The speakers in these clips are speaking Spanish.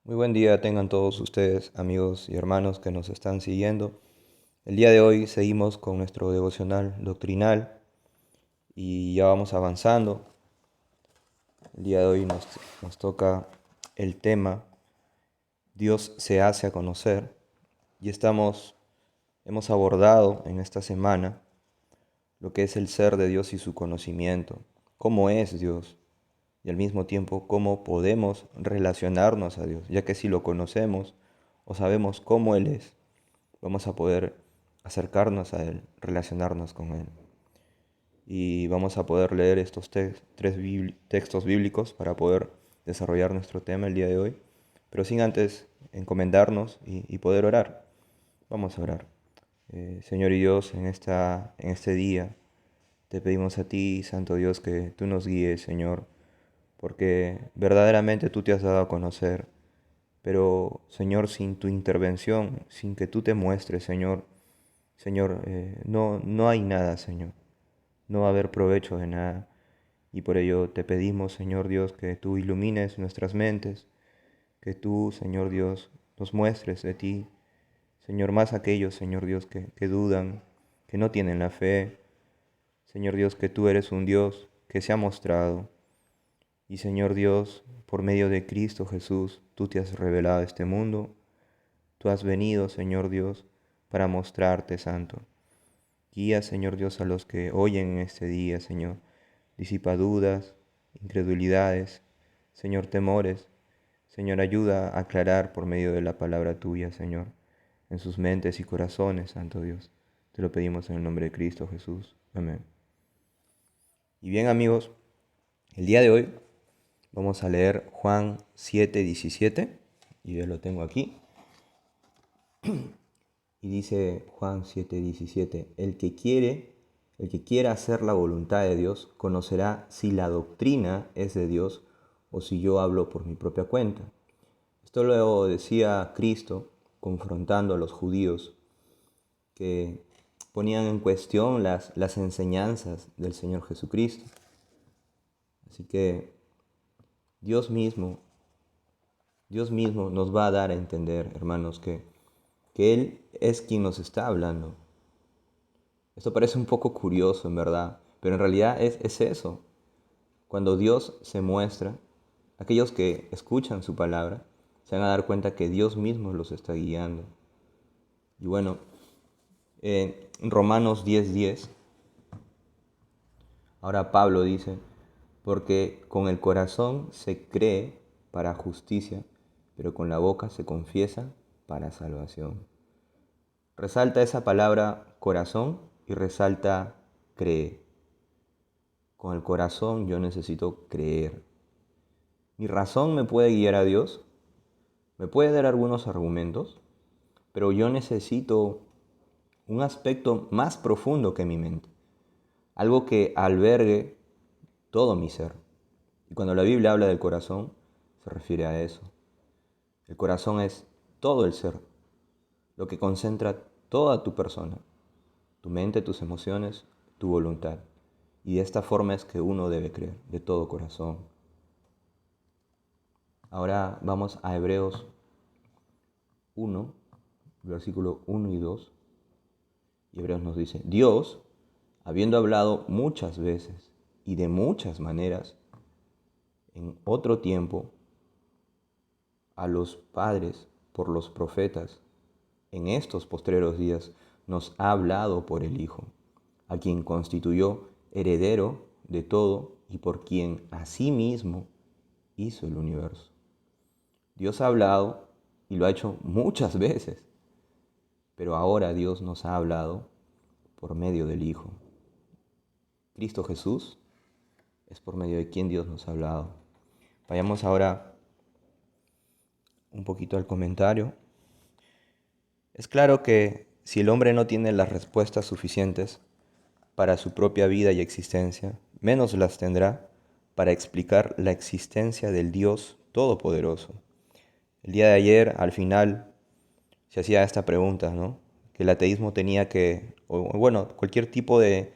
Muy buen día tengan todos ustedes, amigos y hermanos que nos están siguiendo. El día de hoy seguimos con nuestro devocional doctrinal y ya vamos avanzando. El día de hoy nos toca el tema Dios se hace a conocer y hemos abordado en esta semana lo que es el ser de Dios y su conocimiento, cómo es Dios y al mismo tiempo cómo podemos relacionarnos a Dios, ya que si lo conocemos o sabemos cómo Él es, vamos a poder acercarnos a Él, relacionarnos con Él. Y vamos a poder leer estos textos bíblicos para poder desarrollar nuestro tema el día de hoy, pero sin antes encomendarnos y poder orar. Vamos a orar. Señor y Dios, en este día te pedimos a ti, Santo Dios, que tú nos guíes, Señor, porque verdaderamente tú te has dado a conocer. Pero, Señor, sin tu intervención, sin que tú te muestres, Señor, no hay nada, Señor. No va a haber provecho de nada. Y por ello te pedimos, Señor Dios, que tú ilumines nuestras mentes, que tú, Señor Dios, nos muestres de ti. Señor, más aquellos, Señor Dios, que dudan, que no tienen la fe. Señor Dios, que tú eres un Dios que se ha mostrado. Y Señor Dios, por medio de Cristo Jesús, tú te has revelado a este mundo. Tú has venido, Señor Dios, para mostrarte, Santo. Guía, Señor Dios, a los que oyen en este día, Señor. Disipa dudas, incredulidades, Señor, temores. Señor, ayuda a aclarar por medio de la palabra tuya, Señor, en sus mentes y corazones, Santo Dios. Te lo pedimos en el nombre de Cristo Jesús. Amén. Y bien, amigos, el día de hoy vamos a leer Juan 7:17, y yo lo tengo aquí. Y dice Juan 7:17, el que quiera hacer la voluntad de Dios, conocerá si la doctrina es de Dios o si yo hablo por mi propia cuenta. Esto lo decía Cristo confrontando a los judíos que ponían en cuestión las enseñanzas del Señor Jesucristo. Así que Dios mismo, Dios mismo nos va a dar a entender, hermanos, que Él es quien nos está hablando. Esto parece un poco curioso, en verdad, pero en realidad es eso. Cuando Dios se muestra, aquellos que escuchan su palabra se van a dar cuenta que Dios mismo los está guiando. Y bueno, en Romanos 10:10, ahora Pablo dice, porque con el corazón se cree para justicia, pero con la boca se confiesa para salvación. Resalta esa palabra corazón y resalta cree. Con el corazón yo necesito creer. Mi razón me puede guiar a Dios, me puede dar algunos argumentos, pero yo necesito un aspecto más profundo que mi mente, algo que albergue todo mi ser. Y cuando la Biblia habla del corazón, se refiere a eso. El corazón es todo el ser, lo que concentra toda tu persona, tu mente, tus emociones, tu voluntad. Y de esta forma es que uno debe creer, de todo corazón. Ahora vamos a Hebreos 1, versículo 1 y 2. Y Hebreos nos dice, Dios, habiendo hablado muchas veces y de muchas maneras, en otro tiempo, a los padres por los profetas, en estos postreros días nos ha hablado por el Hijo, a quien constituyó heredero de todo y por quien asimismo hizo el universo. Dios ha hablado y lo ha hecho muchas veces, pero ahora Dios nos ha hablado por medio del Hijo. Cristo Jesús es por medio de quien Dios nos ha hablado. Vayamos ahora un poquito al comentario. Es claro que si el hombre no tiene las respuestas suficientes para su propia vida y existencia, menos las tendrá para explicar la existencia del Dios Todopoderoso. El día de ayer, al final, se hacía esta pregunta, ¿no? Que el ateísmo tenía que, o bueno, cualquier tipo de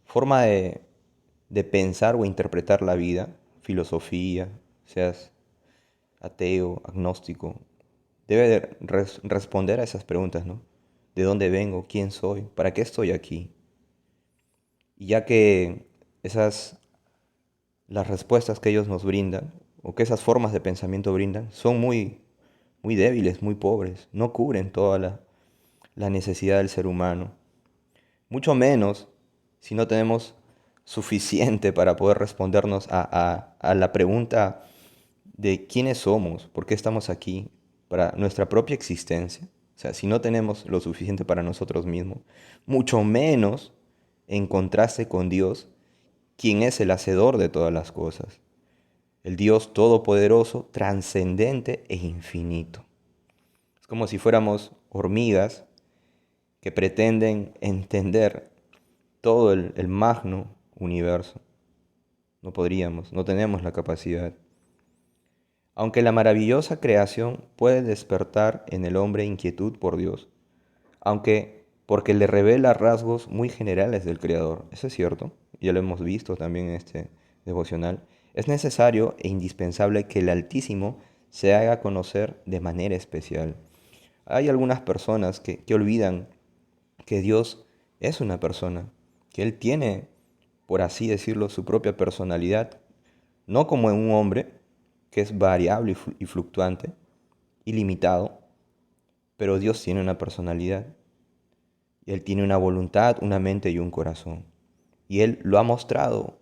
forma de pensar o interpretar la vida, filosofía, seas ateo, agnóstico, debe de responder a esas preguntas, ¿no? ¿De dónde vengo? ¿Quién soy? ¿Para qué estoy aquí? Y ya que esas, las respuestas que ellos nos brindan, o que esas formas de pensamiento brindan, son muy débiles, muy pobres, no cubren toda la necesidad del ser humano. Mucho menos si no tenemos suficiente para poder respondernos a la pregunta de quiénes somos, por qué estamos aquí, para nuestra propia existencia. O sea, si no tenemos lo suficiente para nosotros mismos, mucho menos en contraste con Dios, quien es el hacedor de todas las cosas, el Dios todopoderoso, trascendente e infinito. Es como si fuéramos hormigas que pretenden entender todo el magno universo. No podríamos, no tenemos la capacidad. Aunque la maravillosa creación puede despertar en el hombre inquietud por Dios, aunque porque le revela rasgos muy generales del Creador, eso es cierto, ya lo hemos visto también en este devocional, es necesario e indispensable que el Altísimo se haga conocer de manera especial. Hay algunas personas que olvidan que Dios es una persona, que Él tiene, por así decirlo, su propia personalidad, no como en un hombre, que es variable y fluctuante, ilimitado, pero Dios tiene una personalidad, y Él tiene una voluntad, una mente y un corazón, y Él lo ha mostrado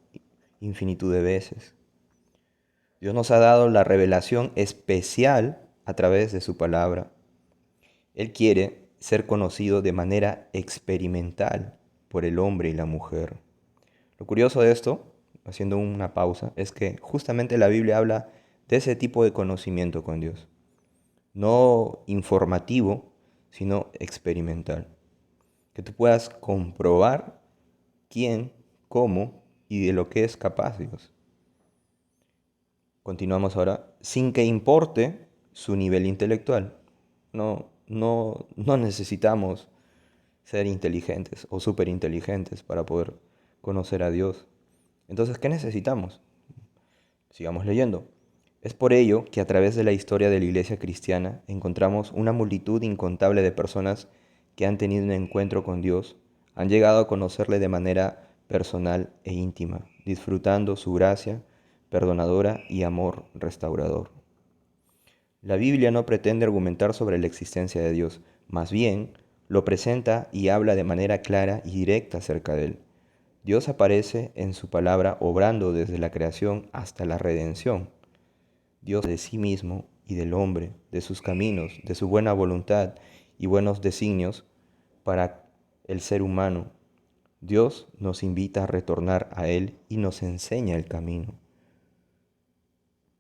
infinitud de veces. Dios nos ha dado la revelación especial a través de su palabra. Él quiere ser conocido de manera experimental por el hombre y la mujer. Lo curioso de esto, haciendo una pausa, es que justamente la Biblia habla de ese tipo de conocimiento con Dios. No informativo, sino experimental. Que tú puedas comprobar quién, cómo y de lo que es capaz Dios. Continuamos ahora, sin que importe su nivel intelectual. No necesitamos ser inteligentes o súper inteligentes para poder conocer a Dios. Entonces, ¿qué necesitamos? Sigamos leyendo. Es por ello que a través de la historia de la iglesia cristiana encontramos una multitud incontable de personas que han tenido un encuentro con Dios, han llegado a conocerle de manera personal e íntima, disfrutando su gracia perdonadora y amor restaurador. La Biblia no pretende argumentar sobre la existencia de Dios, más bien lo presenta y habla de manera clara y directa acerca de él. Dios aparece en su palabra obrando desde la creación hasta la redención. Dios de sí mismo y del hombre, de sus caminos, de su buena voluntad y buenos designios para el ser humano. Dios nos invita a retornar a Él y nos enseña el camino.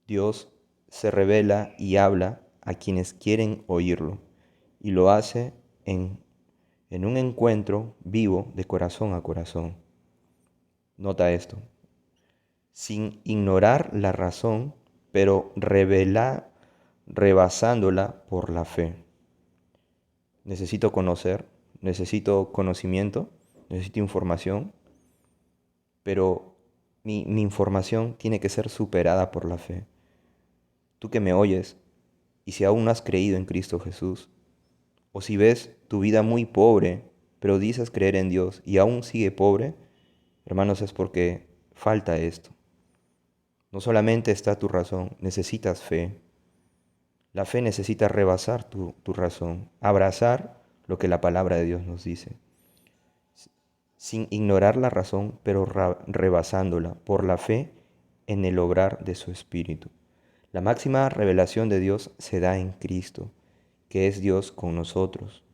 Dios se revela y habla a quienes quieren oírlo y lo hace en un encuentro vivo de corazón a corazón. Nota esto, sin ignorar la razón, pero rebasándola por la fe. Necesito conocer, necesito conocimiento, necesito información, pero mi información tiene que ser superada por la fe. Tú que me oyes, y si aún no has creído en Cristo Jesús, o si ves tu vida muy pobre, pero dices creer en Dios y aún sigue pobre, hermanos, es porque falta esto. No solamente está tu razón, necesitas fe. La fe necesita rebasar tu razón, abrazar lo que la palabra de Dios nos dice, sin ignorar la razón, pero rebasándola por la fe en el obrar de su Espíritu. La máxima revelación de Dios se da en Cristo, que es Dios con nosotros,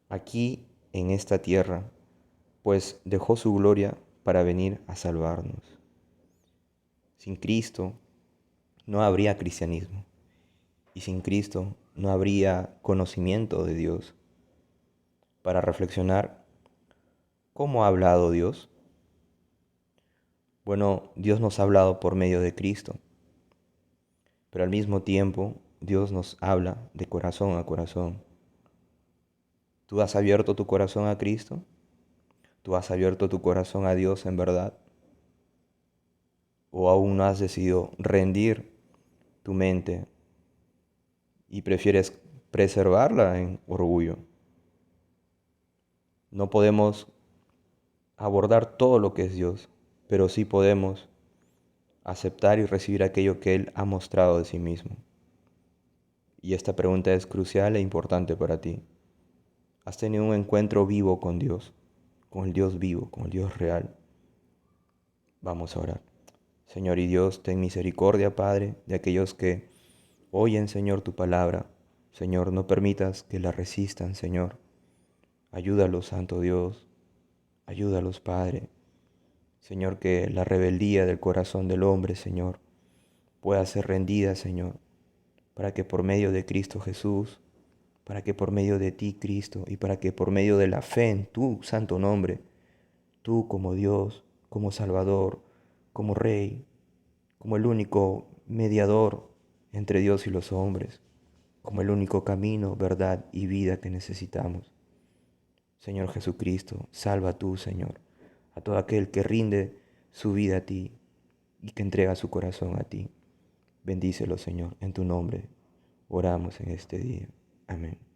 aquí en esta tierra, pues dejó su gloria para venir a salvarnos. Sin Cristo no habría cristianismo y sin Cristo no habría conocimiento de Dios. Para reflexionar, ¿cómo ha hablado Dios? Bueno, Dios nos ha hablado por medio de Cristo, pero al mismo tiempo Dios nos habla de corazón a corazón. ¿Tú has abierto tu corazón a Cristo? ¿Tú has abierto tu corazón a Dios en verdad? ¿O aún no has decidido rendir tu mente, y prefieres preservarla en orgullo. No podemos abordar todo lo que es Dios, pero sí podemos aceptar y recibir aquello que Él ha mostrado de sí mismo. Y esta pregunta es crucial e importante para ti. ¿Has tenido un encuentro vivo con Dios? Con el Dios vivo, con el Dios real. Vamos a orar. Señor y Dios, ten misericordia, Padre, de aquellos que oyen, Señor, tu palabra. Señor, no permitas que la resistan, Señor. Ayúdalos, Santo Dios. Ayúdalos, Padre. Señor, que la rebeldía del corazón del hombre, Señor, pueda ser rendida, Señor, para que por medio de Cristo Jesús, para que por medio de ti, Cristo, y para que por medio de la fe en tu santo nombre, tú como Dios, como Salvador, como Rey, como el único mediador entre Dios y los hombres, como el único camino, verdad y vida que necesitamos. Señor Jesucristo, salva tú, Señor, a todo aquel que rinde su vida a ti y que entrega su corazón a ti. Bendícelo, Señor, en tu nombre. Oramos en este día. Amén.